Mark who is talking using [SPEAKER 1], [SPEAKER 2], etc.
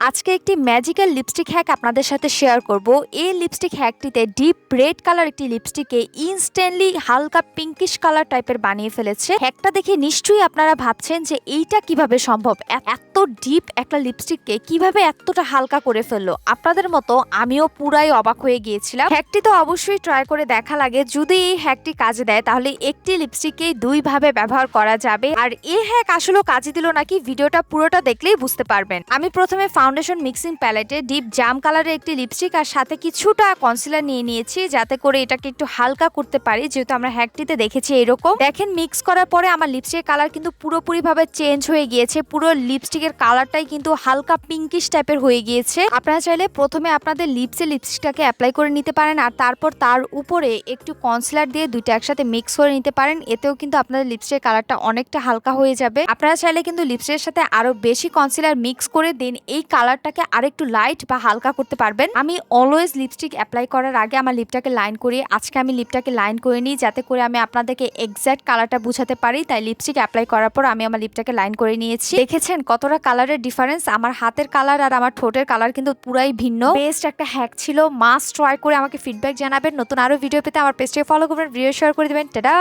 [SPEAKER 1] আজকে একটি magical lipstick hack আপনাদের সাথে শেয়ার করব। এই লিপস্টিক হ্যাকটিতে ডিপ রেড কালার একটি লিপস্টিককে ইনস্ট্যান্টলি হালকা পিঙ্কিশ কালার টাইপের বানিয়ে ফেলেছে। হ্যাকটা দেখে নিশ্চয়ই আপনারা ভাবছেন যে এইটা কিভাবে সম্ভব, এত ডিপ একটা লিপস্টিককে কিভাবে এতটা হালকা করে ফেললো। আপনাদের মতো আমিও পুরাই অবাক হয়ে গিয়েছিলাম। হ্যাকটি তো অবশ্যই ট্রাই করে দেখা লাগে। যদি এই হ্যাকটি কাজে দেয় তাহলে একটি লিপস্টিককে দুই ভাবে ব্যবহার করা যাবে। আর এই হ্যাক আসলে কাজে দিল নাকি ভিডিওটা পুরোটা দেখলেই বুঝতে পারবেন। আমি প্রথমে ফাউন্ডেশন মিক্সিং প্যালেটে ডিপ জাম কালারের একটি লিপস্টিক আর সাথে কিছুটা কনসিলার নিয়ে নিয়েছি, যাতে করে এটাকে একটু হালকা করতে পারি, যেহেতু আমরা হ্যাকটিতে দেখেছি এরকম। দেখেন মিক্স করার পরে আমার লিপস্টিকের কালার কিন্তু পুরোপুরি ভাবে চেঞ্জ হয়ে গিয়েছে। পুরো লিপস্টিকের কালারটাই কিন্তু হালকা পিঙ্কিশ টাইপের হয়ে গিয়েছে। আপনারা চাইলে প্রথমে আপনাদের লিপসে লিপস্টিকটাকে অ্যাপ্লাই করে নিতে পারেন আর তারপর তার উপরে একটু কনসিলার দিয়ে দুইটা একসাথে মিক্স করে নিতে পারেন। এতেও কিন্তু আপনাদের লিপস্টিকের কালারটা অনেকটা হালকা হয়ে যাবে। আপনারা চাইলে কিন্তু লিপস্টিকের সাথে আরো বেশি কনসিলার মিক্স করে দিন, এই কালারটাকে আরেকটু লাইট বা হালকা করতে পারবেন। আমি অলওয়েজ লিপস্টিক অ্যাপ্লাই করার আগে আমার লিপটাকে লাইন করি। আজকে আমি লিপটাকে লাইন করে নিই, যাতে করে আমি আপনাদেরকে এক্সাক্ট কালারটা বুঝাতে পারি। তাই লিপস্টিক অ্যাপ্লাই করার পর আমি আমার লিপটাকে লাইন করে নিয়েছি। দেখেছেন কতটা কালারের ডিফারেন্স। আমার হাতের কালার আর আমার ঠোঁটের কালার কিন্তু পুরাই ভিন্ন। বেস্ট একটা হ্যাক ছিল, মাস্ট ট্রাই করে আমাকে ফিডব্যাক জানাবেন। নতুন আরো ভিডিও পেতে আমার পেজটাকে ফলো করবেন, ভিডিও শেয়ার করে দিবেন। টাটা।